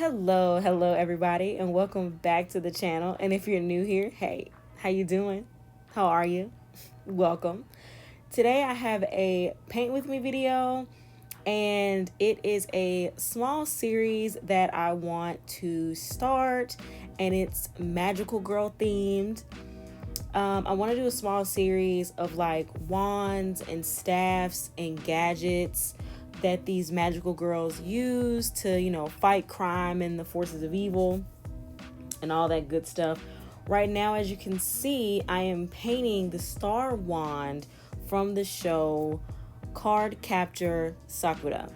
Hello everybody, and welcome back to the channel. And if you're new here, hey, how you doing? How are you? Welcome. Today I have a paint with me video, and it is a small series that I want to start, and it's magical girl themed. I want to do a small series of like wands and staffs and gadgets that these magical girls use to, fight crime and the forces of evil and all that good stuff. Right now, as you can see, I am painting the star wand from the show Cardcaptor Sakura.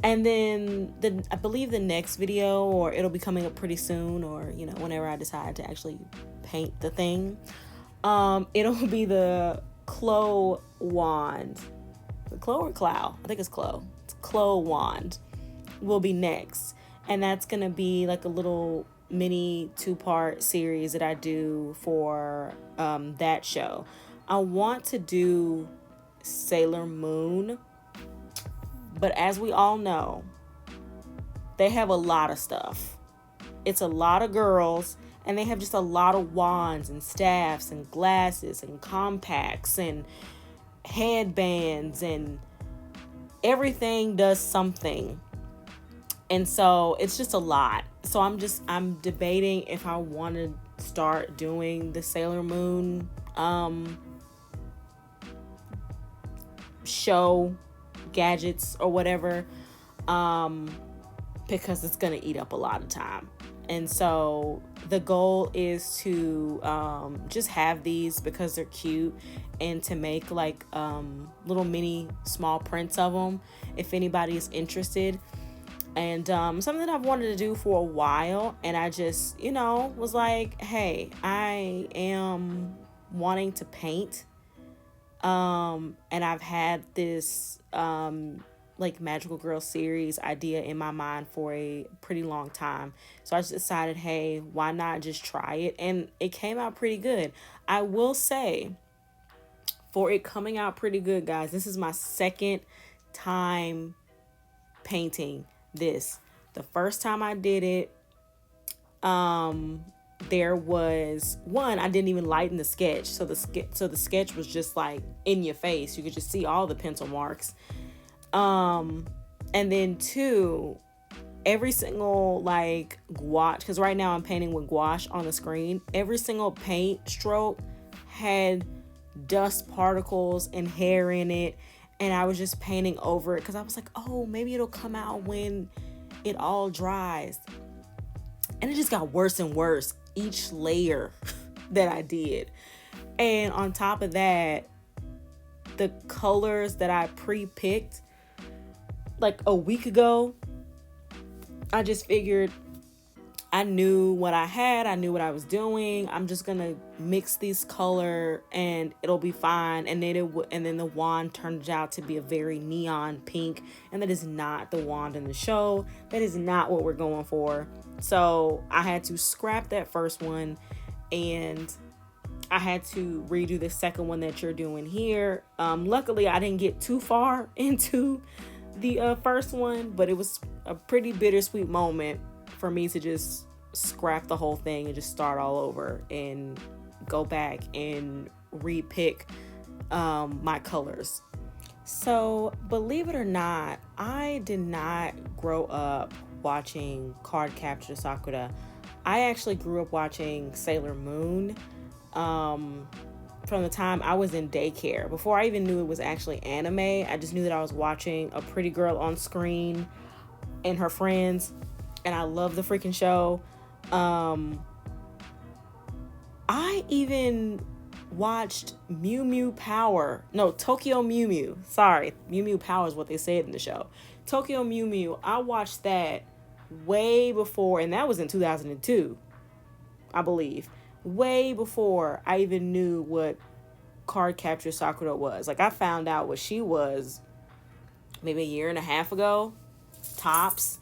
And then I believe the next video, or it'll be coming up pretty soon, or whenever I decide to actually paint the thing, it'll be the Clo wand. Clo or Clow? I think it's Clo. It's Clo wand will be next, and that's gonna be like a little mini 2-part series that I do for that show. I want to do Sailor Moon, but as we all know, they have a lot of stuff. It's a lot of girls, and they have just a lot of wands and staffs and glasses and compacts and headbands, and everything does something. And so it's just a lot. So I'm debating if I want to start doing the Sailor Moon show gadgets or whatever, because it's gonna eat up a lot of time. And so the goal is to just have these because they're cute, and to make like little mini small prints of them if anybody is interested. And something that I've wanted to do for a while, and I just was like, hey, I am wanting to paint, and I've had this like magical girl series idea in my mind for a pretty long time. So I just decided, hey, why not just try it? And it came out pretty good. I will say, for it coming out pretty good, guys, this is my second time painting this. The first time I did it, there was one, I didn't even lighten the sketch, so the sketch was just like in your face. You could just see all the pencil marks. And then two, every single like gouache, because right now I'm painting with gouache on the screen, every single paint stroke had dust particles and hair in it, and I was just painting over it because I was like, oh, maybe it'll come out when it all dries. And it just got worse and worse each layer that I did. And on top of that, the colors that I pre-picked like a week ago, I just figured I knew what I had. I knew what I was doing. I'm just gonna mix these color and it'll be fine. And then the wand turned out to be a very neon pink, and that is not the wand in the show. That is not what we're going for. So I had to scrap that first one, and I had to redo the second one that you're doing here. Luckily, I didn't get too far into the first one, but it was a pretty bittersweet moment for me to just scrap the whole thing and just start all over and go back and repick my colors. So believe it or not, I did not grow up watching Cardcaptor Sakura. I actually grew up watching Sailor Moon from the time I was in daycare. Before I even knew it was actually anime, I just knew that I was watching a pretty girl on screen and her friends, and I love the freaking show. I even watched Tokyo Mew Mew. Sorry, Mew Mew Power is what they said in the show. Tokyo Mew Mew, I watched that way before, and that was in 2002, I believe. Way before I even knew what Cardcaptor Sakura was. Like, I found out what she was maybe a year and a half ago, tops.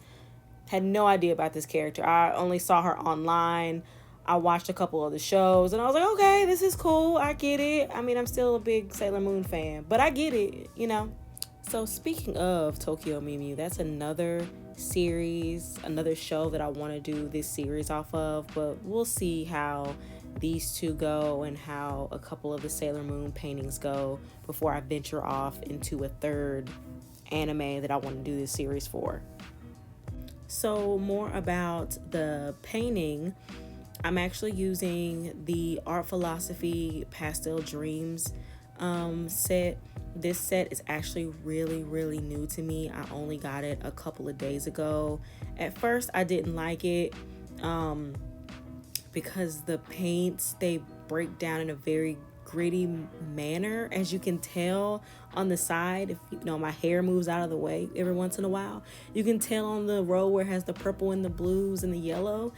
Had no idea about this character. I only saw her online. I watched a couple of the shows, and I was like, okay, this is cool. I get it. I mean, I'm still a big Sailor Moon fan, but I get it, So speaking of Tokyo Mew, that's another series, another show that I want to do this series off of, but we'll see how these two go and how a couple of the Sailor Moon paintings go before I venture off into a third anime that I want to do this series for. So more about the painting, I'm actually using the Art Philosophy Pastel Dreams set. This set is actually really new to me. I only got it a couple of days ago. At first I didn't like it because the paints, they break down in a very gritty manner, as you can tell on the side. If you know, my hair moves out of the way every once in a while, you can tell on the row where it has the purple and the blues and the yellow,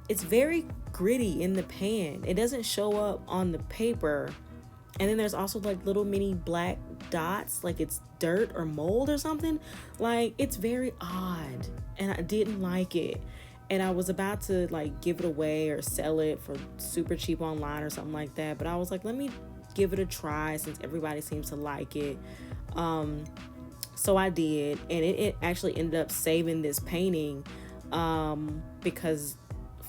it's very gritty in the pan. It doesn't show up on the paper. And then there's also like little mini black dots, like it's dirt or mold or something. Like, it's very odd and I didn't like it. And I was about to like give it away or sell it for super cheap online or something like that. But I was like, let me give it a try since everybody seems to like it. So I did, and it actually ended up saving this painting because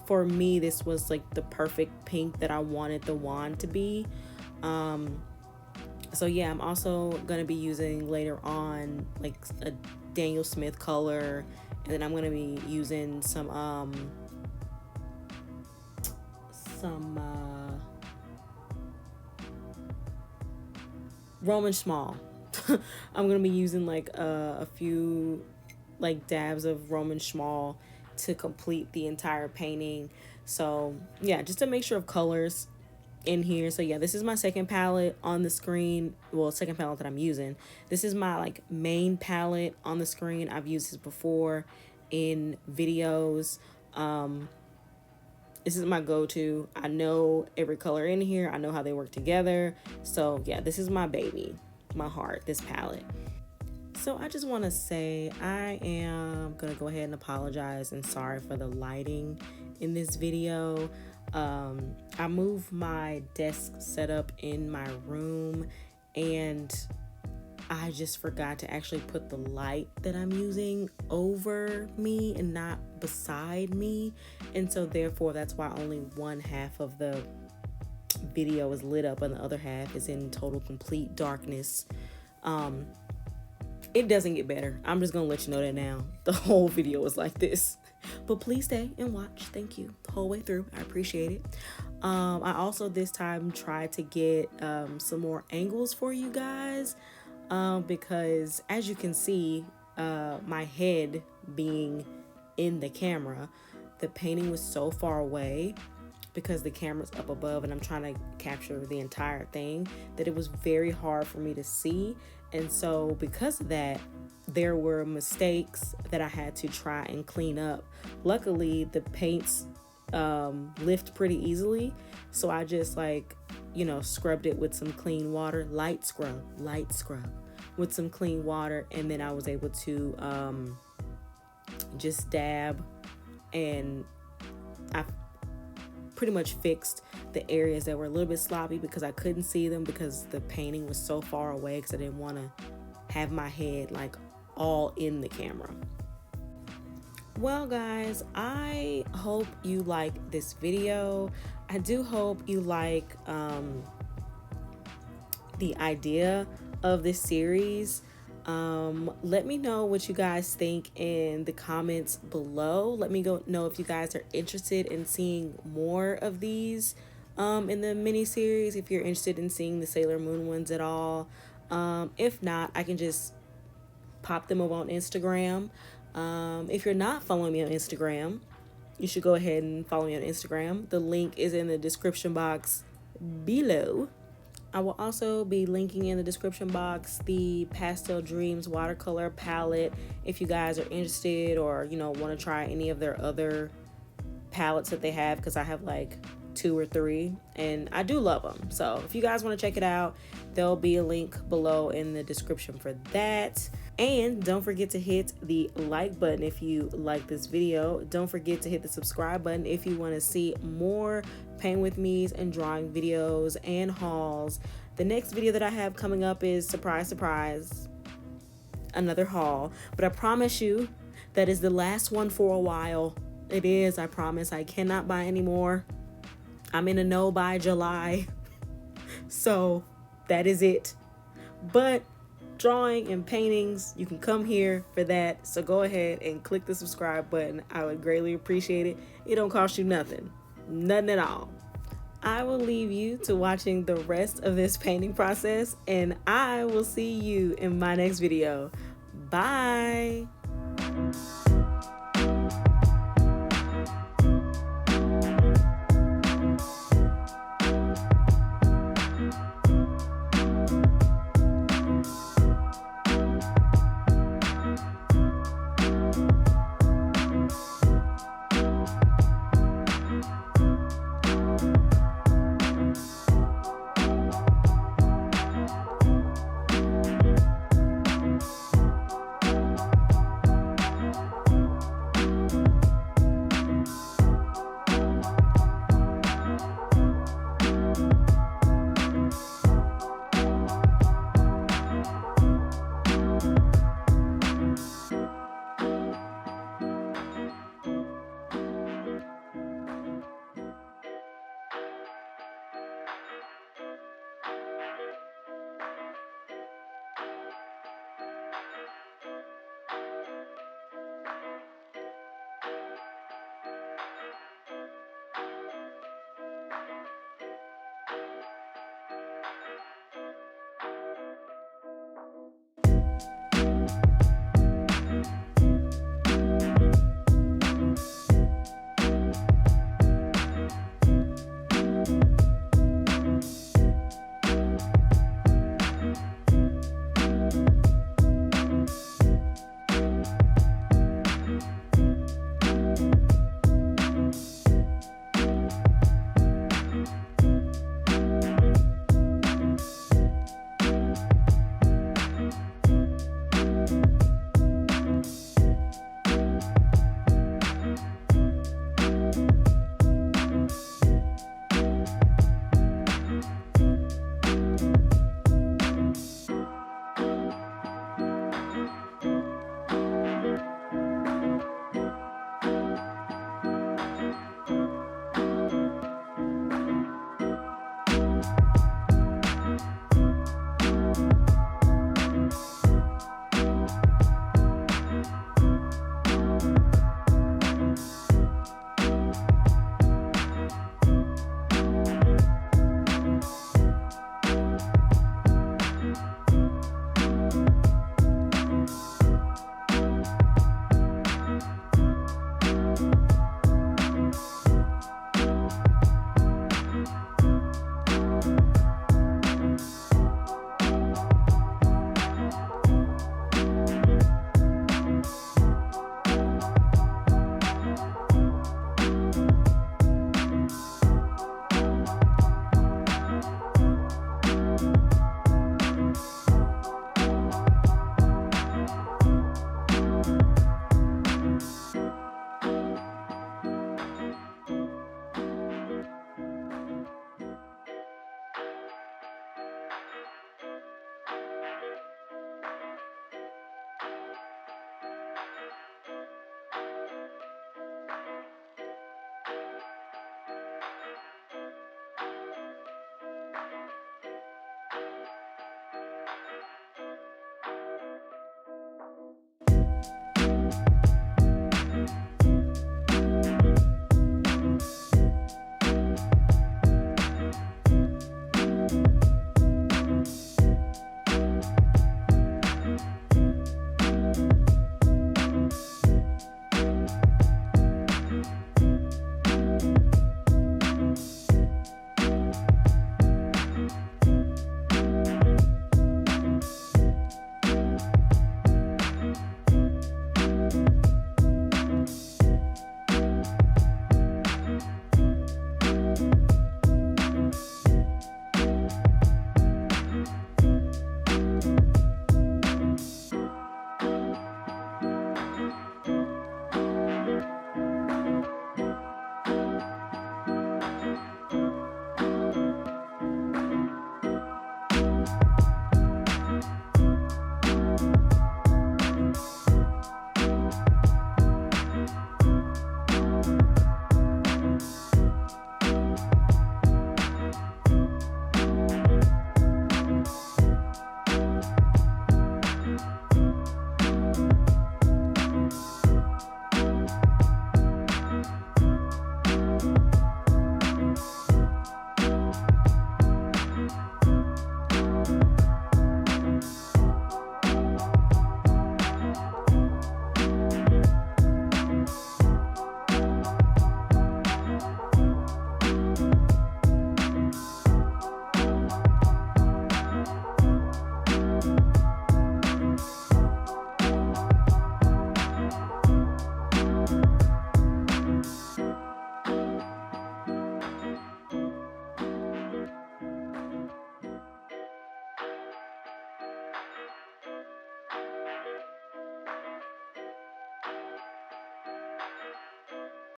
for me, this was like the perfect pink that I wanted the wand to be. So yeah, I'm also gonna be using later on like a Daniel Smith color, and then I'm gonna be using some Roman small. I'm gonna be using like a few like dabs of Roman small to complete the entire painting. So yeah, just a mixture of colors in here. So yeah, this is my second palette on the screen. Well, second palette that I'm using. This is my like main palette on the screen. I've used this before in videos. This is my go-to. I know every color in here. I know how they work together. So yeah, this is my baby, my heart, this palette. So I just want to say I am gonna go ahead and apologize and sorry for the lighting in this video. I moved my desk setup in my room and I just forgot to actually put the light that I'm using over me and not beside me. And so therefore that's why only one half of the video is lit up and the other half is in total complete darkness. It doesn't get better. I'm just gonna let you know that now. The whole video is like this. But please stay and watch. Thank you. The whole way through. I appreciate it. I also this time tried to get some more angles for you guys because as you can see, my head being in the camera, the painting was so far away because the camera's up above and I'm trying to capture the entire thing that it was very hard for me to see. And so because of that, there were mistakes that I had to try and clean up. Luckily, the paints lift pretty easily. So I just like, you know, scrubbed it with some clean water, light scrub with some clean water. And then I was able to just dab, and I pretty much fixed the areas that were a little bit sloppy because I couldn't see them because the painting was so far away because I didn't want to have my head like all in the camera. Well guys, I hope you like this video. I do hope you like the idea of this series. Let me know what you guys think in the comments below. Let me know if you guys are interested in seeing more of these in the mini series, if you're interested in seeing the Sailor Moon ones at all. If not, I can just pop them over on Instagram. If you're not following me on Instagram, you should go ahead and follow me on Instagram. The link is in the description box below. I will also be linking in the description box the Pastel Dreams watercolor palette if you guys are interested or, you know, want to try any of their other palettes that they have, because I have like 2 or 3 and I do love them. So if you guys want to check it out, there'll be a link below in the description for that. And don't forget to hit the like button if you like this video. Don't forget to hit the subscribe button if you want to see more paint with me's and drawing videos and hauls. The next video that I have coming up is surprise another haul. But I promise you, that is the last one for a while. It is, I promise. I cannot buy anymore. I'm in a no by July. So that is it. But drawing and paintings, you can come here for that. So go ahead and click the subscribe button. I would greatly appreciate it. It don't cost you nothing. Nothing at all. I will leave you to watching the rest of this painting process, and I will see you in my next video. Bye.